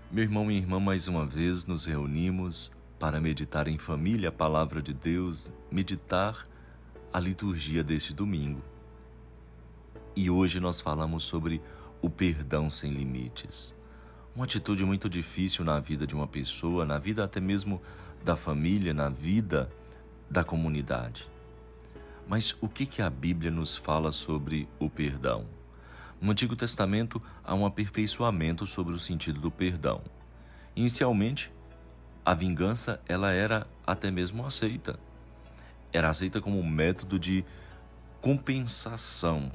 Meu irmão e minha irmã, mais uma vez nos reunimos para meditar em família a palavra de Deus, meditar a liturgia deste domingo. E hoje nós falamos sobre o perdão sem limites. Uma atitude muito difícil na vida de uma pessoa, na vida até mesmo da família, na vida da comunidade. Mas o que a Bíblia nos fala sobre o perdão? No Antigo Testamento há um aperfeiçoamento sobre o sentido do perdão. Inicialmente, a vingança ela era até mesmo aceita. Era aceita como um método de compensação.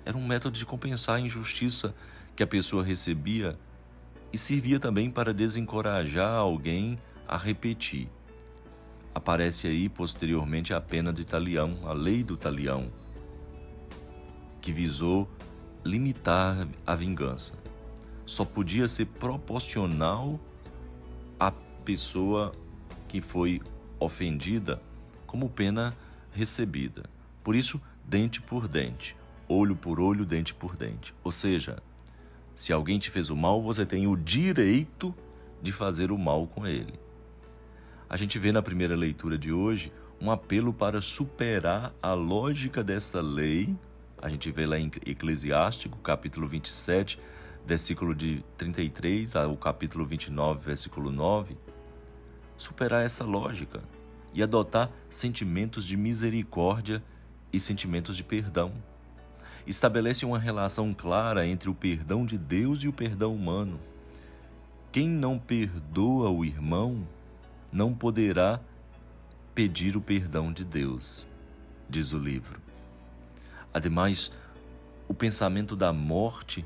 Era um método de compensar a injustiça que a pessoa recebia e servia também para desencorajar alguém a repetir. Aparece aí posteriormente a pena de talião, a lei do talião, que visou limitar a vingança. Só podia ser proporcional à pessoa que foi ofendida como pena recebida. Por isso, dente por dente, olho por olho, dente por dente. Ou seja, se alguém te fez o mal, você tem o direito de fazer o mal com ele. A gente vê na primeira leitura de hoje um apelo para superar a lógica dessa lei. A gente vê lá em Eclesiástico, capítulo 27, versículo de 33 ao capítulo 29, versículo 9. Superar essa lógica e adotar sentimentos de misericórdia e sentimentos de perdão. Estabelece uma relação clara entre o perdão de Deus e o perdão humano. Quem não perdoa o irmão não poderá pedir o perdão de Deus, diz o livro. Ademais, o pensamento da morte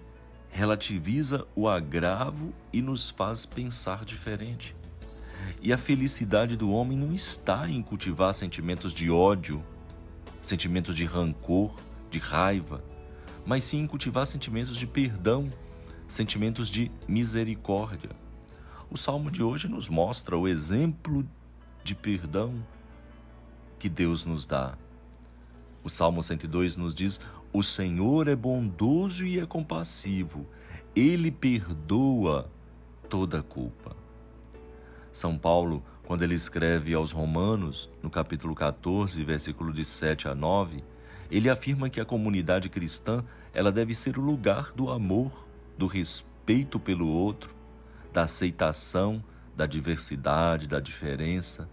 relativiza o agravo e nos faz pensar diferente. E a felicidade do homem não está em cultivar sentimentos de ódio, sentimentos de rancor, de raiva, mas sim em cultivar sentimentos de perdão, sentimentos de misericórdia. O Salmo de hoje nos mostra o exemplo de perdão que Deus nos dá. O Salmo 102 nos diz: o Senhor é bondoso e é compassivo, Ele perdoa toda a culpa. São Paulo, quando ele escreve aos Romanos, no capítulo 14, versículo de 7 a 9, ele afirma que a comunidade cristã ela deve ser o lugar do amor, do respeito pelo outro, da aceitação, da diversidade, da diferença.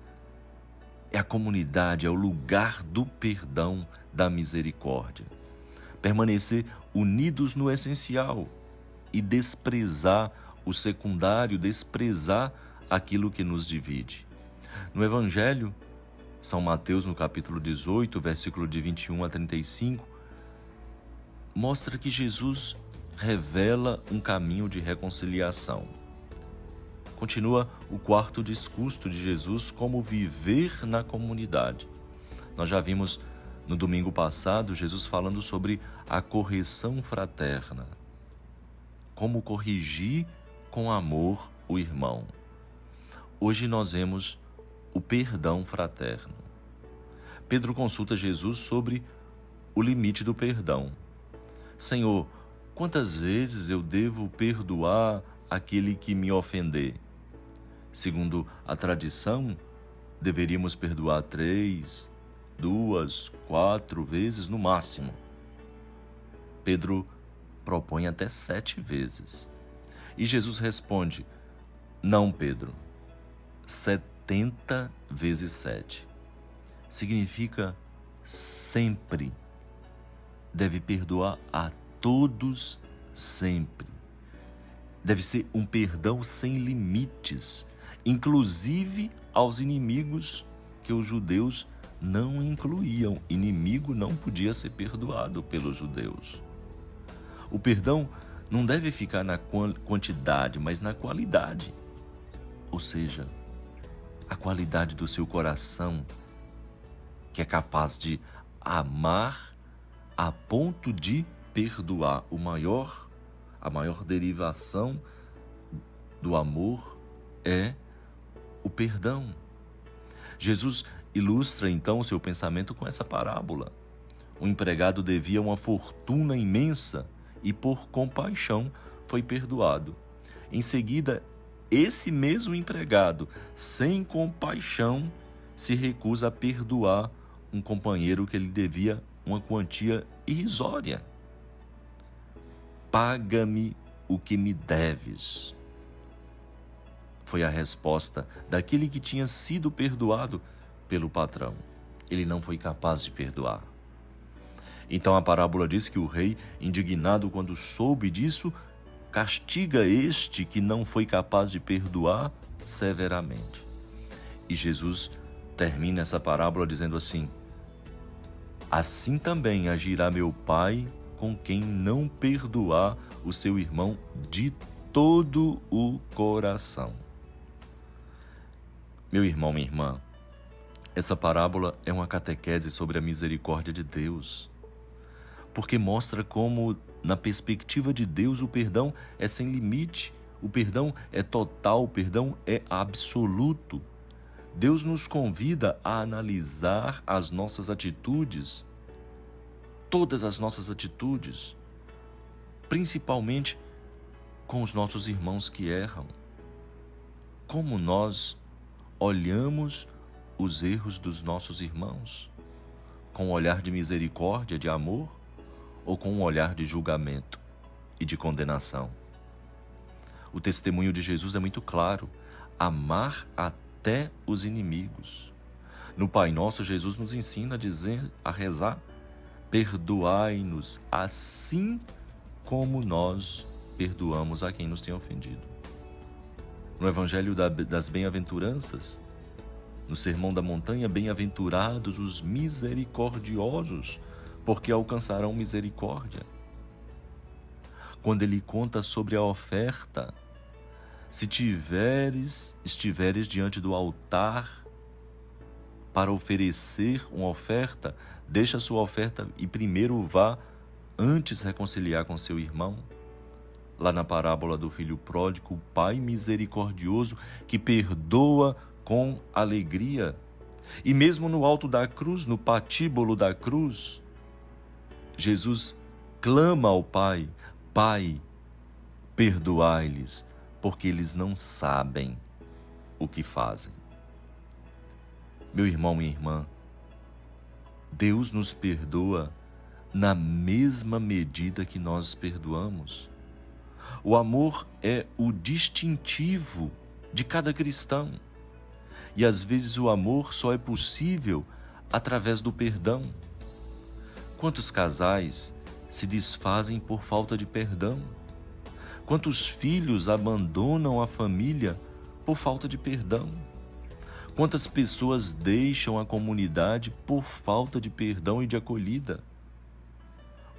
A comunidade é o lugar do perdão, da misericórdia. Permanecer unidos no essencial e desprezar o secundário, desprezar aquilo que nos divide. No Evangelho, São Mateus, no capítulo 18, versículo de 21 a 35, mostra que Jesus revela um caminho de reconciliação. Continua o quarto discurso de Jesus, como viver na comunidade. Nós já vimos no domingo passado Jesus falando sobre a correção fraterna. Como corrigir com amor o irmão. Hoje nós vemos o perdão fraterno. Pedro consulta Jesus sobre o limite do perdão. Senhor, quantas vezes eu devo perdoar aquele que me ofender? Segundo a tradição, deveríamos perdoar 3, 2, 4 vezes no máximo. Pedro propõe até 7 vezes. E Jesus responde: não, Pedro, 70 vezes 7. Significa sempre. Deve perdoar a todos sempre. Deve ser um perdão sem limites, inclusive aos inimigos que os judeus não incluíam. Inimigo não podia ser perdoado pelos judeus. O perdão não deve ficar na quantidade, mas na qualidade. Ou seja, a qualidade do seu coração, que é capaz de amar a ponto de perdoar. A maior derivação do amor é o perdão. Jesus ilustra então o seu pensamento com essa parábola. O empregado devia uma fortuna imensa e por compaixão foi perdoado. Em seguida, esse mesmo empregado, sem compaixão, se recusa a perdoar um companheiro que lhe devia uma quantia irrisória. Paga-me o que me deves. Foi a resposta daquele que tinha sido perdoado pelo patrão. Ele não foi capaz de perdoar. Então a parábola diz que o rei, indignado quando soube disso, castiga este que não foi capaz de perdoar severamente. E Jesus termina essa parábola dizendo assim: assim também agirá meu Pai com quem não perdoar o seu irmão de todo o coração. Meu irmão, minha irmã, essa parábola é uma catequese sobre a misericórdia de Deus, porque mostra como, na perspectiva de Deus, o perdão é sem limite, o perdão é total, o perdão é absoluto. Deus nos convida a analisar as nossas atitudes, todas as nossas atitudes, principalmente com os nossos irmãos que erram. Como nós olhamos os erros dos nossos irmãos? Com um olhar de misericórdia, de amor, ou com um olhar de julgamento e de condenação? O testemunho de Jesus é muito claro: amar até os inimigos. No Pai Nosso, Jesus nos ensina a rezar: perdoai-nos assim como nós perdoamos a quem nos tem ofendido. No Evangelho das Bem-aventuranças, no Sermão da Montanha, bem-aventurados os misericordiosos, porque alcançarão misericórdia. Quando ele conta sobre a oferta, se estiveres diante do altar para oferecer uma oferta, deixa a sua oferta e primeiro vá antes reconciliar com seu irmão. Lá na parábola do filho pródigo, o Pai misericordioso que perdoa com alegria. E mesmo no alto da cruz, no patíbulo da cruz, Jesus clama ao Pai: Pai, perdoai-lhes, porque eles não sabem o que fazem. Meu irmão, minha irmã, Deus nos perdoa na mesma medida que nós perdoamos. O amor é o distintivo de cada cristão. E às vezes o amor só é possível através do perdão. Quantos casais se desfazem por falta de perdão? Quantos filhos abandonam a família por falta de perdão? Quantas pessoas deixam a comunidade por falta de perdão e de acolhida?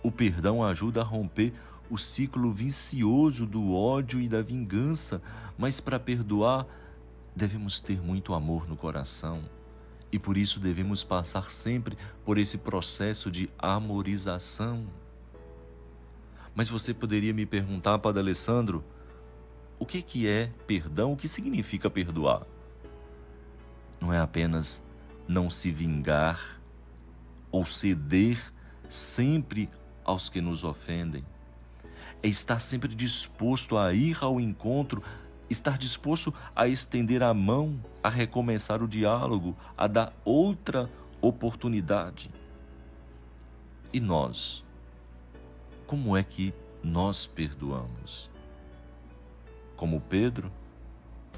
O perdão ajuda a romper o ciclo vicioso do ódio e da vingança, mas para perdoar devemos ter muito amor no coração e por isso devemos passar sempre por esse processo de amorização. Mas você poderia me perguntar, Padre Alessandro, o que é perdão? O que significa perdoar? Não é apenas não se vingar ou ceder sempre aos que nos ofendem. É estar sempre disposto a ir ao encontro, estar disposto a estender a mão, a recomeçar o diálogo, a dar outra oportunidade. E nós? Como é que nós perdoamos? Como Pedro,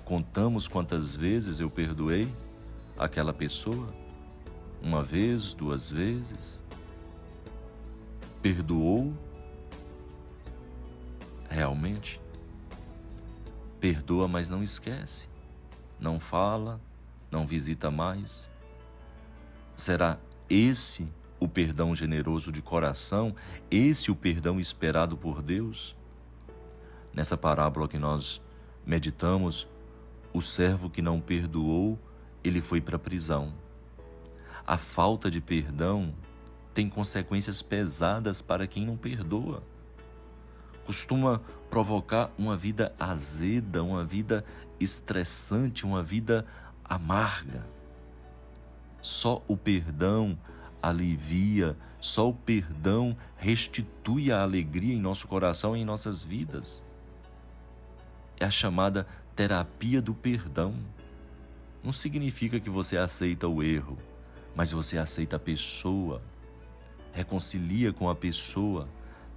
contamos quantas vezes eu perdoei aquela pessoa? Uma vez, 2 vezes? Perdoou? Realmente? Perdoa, mas não esquece. Não fala, não visita mais. Será esse o perdão generoso de coração? Esse o perdão esperado por Deus? Nessa parábola que nós meditamos, o servo que não perdoou, ele foi para a prisão. A falta de perdão tem consequências pesadas para quem não perdoa. Costuma provocar uma vida azeda, uma vida estressante, uma vida amarga. Só o perdão alivia, só o perdão restitui a alegria em nosso coração e em nossas vidas. É a chamada terapia do perdão. Não significa que você aceita o erro, mas você aceita a pessoa, reconcilia com a pessoa,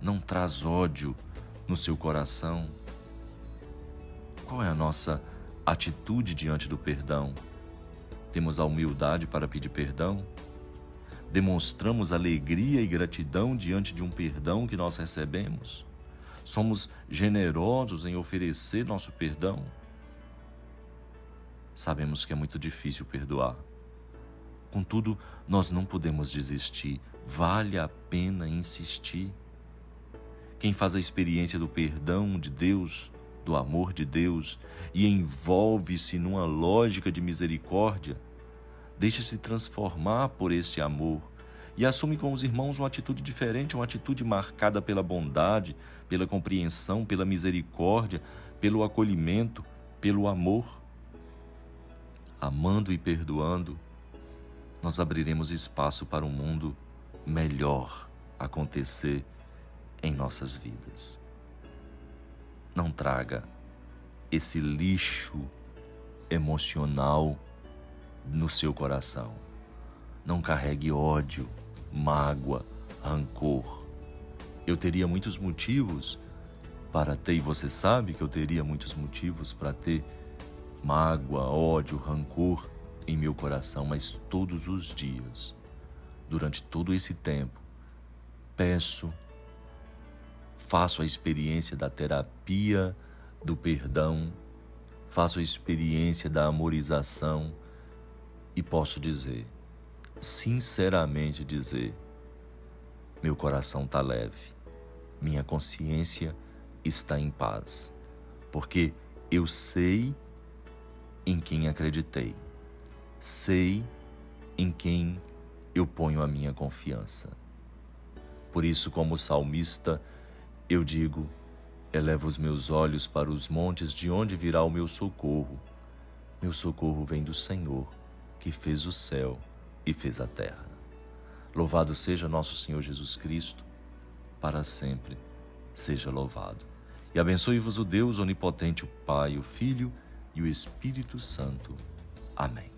não traz ódio no seu coração. Qual é a nossa atitude diante do perdão? Temos a humildade para pedir perdão? Demonstramos alegria e gratidão diante de um perdão que nós recebemos? Somos generosos em oferecer nosso perdão? Sabemos que é muito difícil perdoar. Contudo, nós não podemos desistir. Vale a pena insistir. Quem faz a experiência do perdão de Deus, do amor de Deus, e envolve-se numa lógica de misericórdia, deixa-se transformar por este amor e assume com os irmãos uma atitude diferente, uma atitude marcada pela bondade, pela compreensão, pela misericórdia, pelo acolhimento, pelo amor. Amando e perdoando, nós abriremos espaço para um mundo melhor acontecer em nossas vidas. Não traga esse lixo emocional no seu coração. Não carregue ódio, mágoa, rancor. Eu teria muitos motivos para ter, e você sabe que eu teria muitos motivos para ter mágoa, ódio, rancor em meu coração, mas todos os dias, durante todo esse tempo, faço a experiência da terapia do perdão, faço a experiência da amorização e posso dizer, sinceramente dizer, meu coração está leve, minha consciência está em paz, porque eu sei em quem acreditei, sei em quem eu ponho a minha confiança. Por isso, como salmista, eu digo, elevo os meus olhos para os montes, de onde virá o meu socorro. Meu socorro vem do Senhor, que fez o céu e fez a terra. Louvado seja nosso Senhor Jesus Cristo, para sempre seja louvado. E abençoe-vos o Deus onipotente, o Pai, o Filho e o Espírito Santo. Amém.